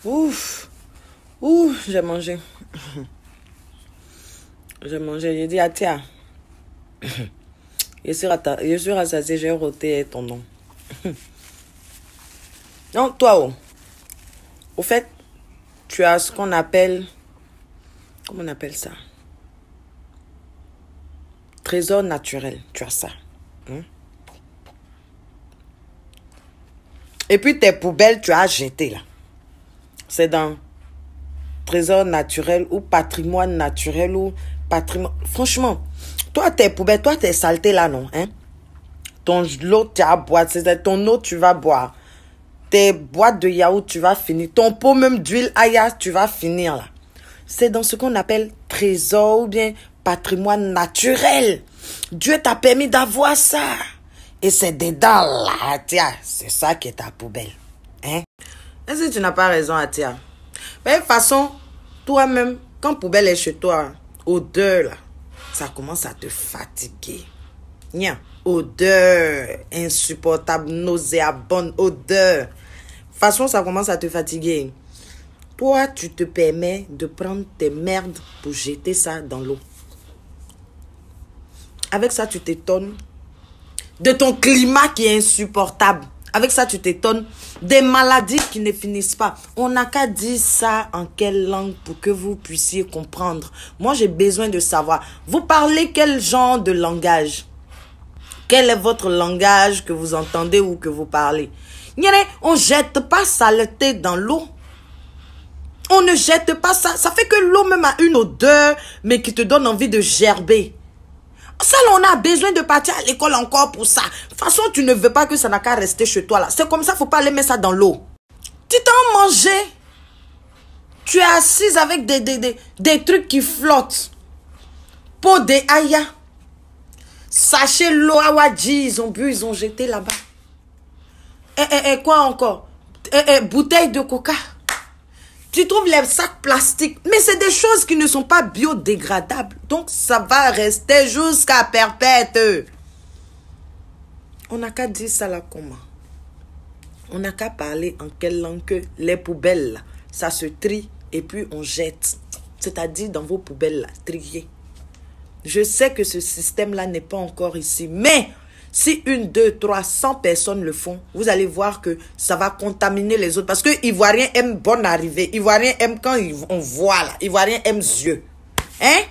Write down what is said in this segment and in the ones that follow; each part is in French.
Ouf. Ouf, j'ai mangé. J'ai mangé, j'ai dit à Tia. Je suis rassasiée, j'ai roté ton nom. Donc, toi, au fait, tu as ce qu'on appelle... Comment on appelle ça? Trésor naturel, tu as ça. Et puis tes poubelles, tu as jeté là. C'est dans trésor naturel ou patrimoine naturel ou patrimoine... Franchement, toi, tes poubelles, toi, tes saletés là, non? Hein? Ton lot, tu as boire, c'est ton eau, tu vas boire. Tes boîtes de yaourt, tu vas finir. Ton pot même d'huile aya, tu vas finir là. C'est dans ce qu'on appelle trésor ou bien patrimoine naturel. Dieu t'a permis d'avoir ça. Et c'est dedans là, Atia. C'est ça qui est ta poubelle. Hein? Est-ce que tu n'as pas raison, Atia? Mais de toute façon, toi-même, quand poubelle est chez toi, odeur là, ça commence à te fatiguer. Nia, odeur insupportable, nauséabonde, odeur. De toute façon, ça commence à te fatiguer. Toi, tu te permets de prendre tes merdes pour jeter ça dans l'eau. Avec ça, tu t'étonnes de ton climat qui est insupportable. Avec ça, tu t'étonnes des maladies qui ne finissent pas. On n'a qu'à dire ça en quelle langue pour que vous puissiez comprendre. Moi, j'ai besoin de savoir. Vous parlez quel genre de langage? Quel est votre langage que vous entendez ou que vous parlez? On ne jette pas saleté dans l'eau. On ne jette pas ça. Ça fait que l'eau même a une odeur, mais qui te donne envie de gerber. Ça, là, on a besoin de partir à l'école encore pour ça. De toute façon, tu ne veux pas que ça n'a qu'à rester chez toi là. C'est comme ça, il ne faut pas aller mettre ça dans l'eau. Tu t'en manges. Tu es assise avec des trucs qui flottent. Pot de aya. Sachet l'eau awadji, ils ont bu, ils ont jeté là-bas. Quoi encore? Bouteille de coca. Tu trouves les sacs plastiques. Mais c'est des choses qui ne sont pas biodégradables. Donc, ça va rester jusqu'à perpète. On n'a qu'à dire ça là comment? On n'a qu'à parler en quelle langue que les poubelles, là, ça se trie et puis on jette. C'est-à-dire dans vos poubelles, là, trier. Je sais que ce système-là n'est pas encore ici. Mais... si 1, 2, 3, 100 personnes le font, vous allez voir que ça va contaminer les autres. Parce que Ivoirien aime bonne arrivée. Ivoirien aime quand on voit là. Ivoirien aime yeux. Hein?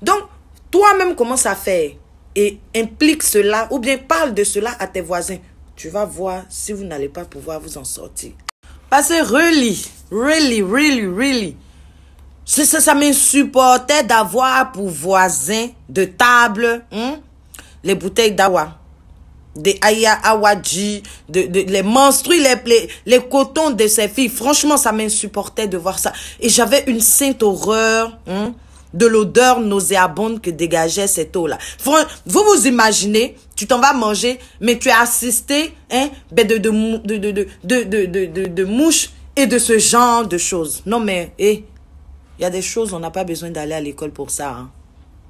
Donc, toi-même commence à faire. Et implique cela. Ou bien parle de cela à tes voisins. Tu vas voir si vous n'allez pas pouvoir vous en sortir. Parce que really. Ça m'insupportait d'avoir pour voisins de table les bouteilles d'awa. Des aya awadji, les menstrues, les cotons de ces filles. Franchement, ça m'insupportait de voir ça. Et j'avais une sainte horreur de l'odeur nauséabonde que dégageait cette eau-là. Vous vous imaginez, tu t'en vas manger, mais tu as assisté de mouches et de ce genre de choses. Non mais, il y a des choses, on n'a pas besoin d'aller à l'école pour ça. Hein.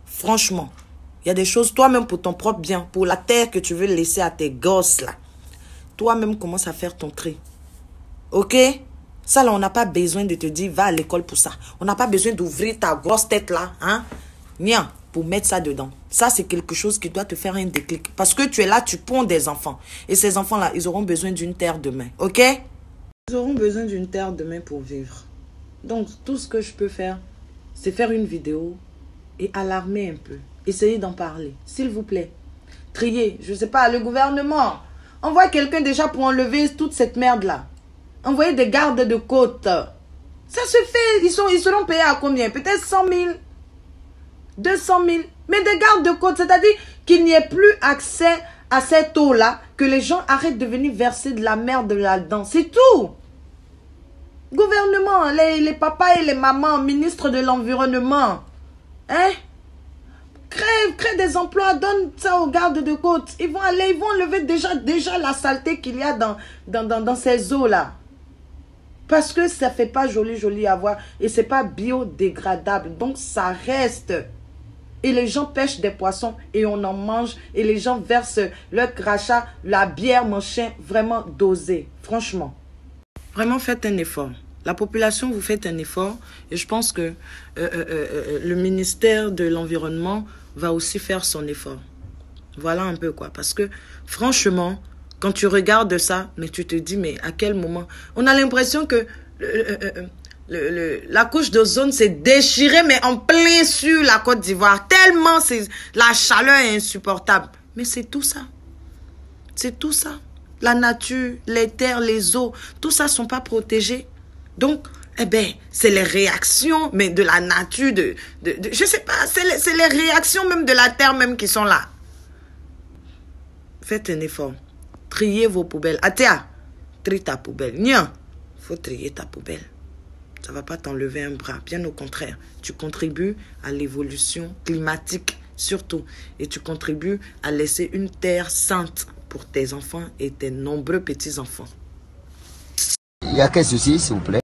Franchement. Il y a des choses, toi-même, pour ton propre bien, pour la terre que tu veux laisser à tes gosses, là. Toi-même, commence à faire ton tri. Ok? Ça, là, on n'a pas besoin de te dire, va à l'école pour ça. On n'a pas besoin d'ouvrir ta grosse tête, là, hein? Rien, pour mettre ça dedans. Ça, c'est quelque chose qui doit te faire un déclic. Parce que tu es là, tu ponds des enfants. Et ces enfants-là, ils auront besoin d'une terre demain. Ok? Ils auront besoin d'une terre demain pour vivre. Donc, tout ce que je peux faire, c'est faire une vidéo et alarmer un peu. Essayez d'en parler, s'il vous plaît. Trier, je ne sais pas, le gouvernement. Envoie quelqu'un déjà pour enlever toute cette merde-là. Envoyez des gardes de côte. Ça se fait, ils seront payés à combien? Peut-être 100 000, 200 000. Mais des gardes de côte, c'est-à-dire qu'il n'y ait plus accès à cette eau-là, que les gens arrêtent de venir verser de la merde là-dedans. C'est tout. Gouvernement, les papas et les mamans, ministres de l'environnement. Hein? Crée des emplois, donne ça aux gardes de côte. Ils vont enlever déjà la saleté qu'il y a dans ces eaux-là. Parce que ça ne fait pas joli à voir et ce n'est pas biodégradable. Donc ça reste. Et les gens pêchent des poissons et on en mange. Et les gens versent leur crachat, la bière, mon chien, vraiment dosé. Franchement. Vraiment faites un effort. La population, vous faites un effort. Et je pense que le ministère de l'Environnement va aussi faire son effort. Voilà un peu quoi. Parce que franchement, quand tu regardes ça, mais tu te dis, mais à quel moment? On a l'impression que la couche d'ozone s'est déchirée, mais en plein sur la Côte d'Ivoire. Tellement la chaleur est insupportable. Mais c'est tout ça. C'est tout ça. La nature, les terres, les eaux, tout ça ne sont pas protégés. Donc, eh ben, c'est les réactions, mais de la nature, je sais pas, c'est les réactions même de la terre même qui sont là. Faites un effort. Triez vos poubelles. Atia, trie ta poubelle. Nia, faut trier ta poubelle. Ça ne va pas t'enlever un bras. Bien au contraire, tu contribues à l'évolution climatique surtout. Et tu contribues à laisser une terre sainte pour tes enfants et tes nombreux petits-enfants. Il y a quel souci, s'il vous plaît?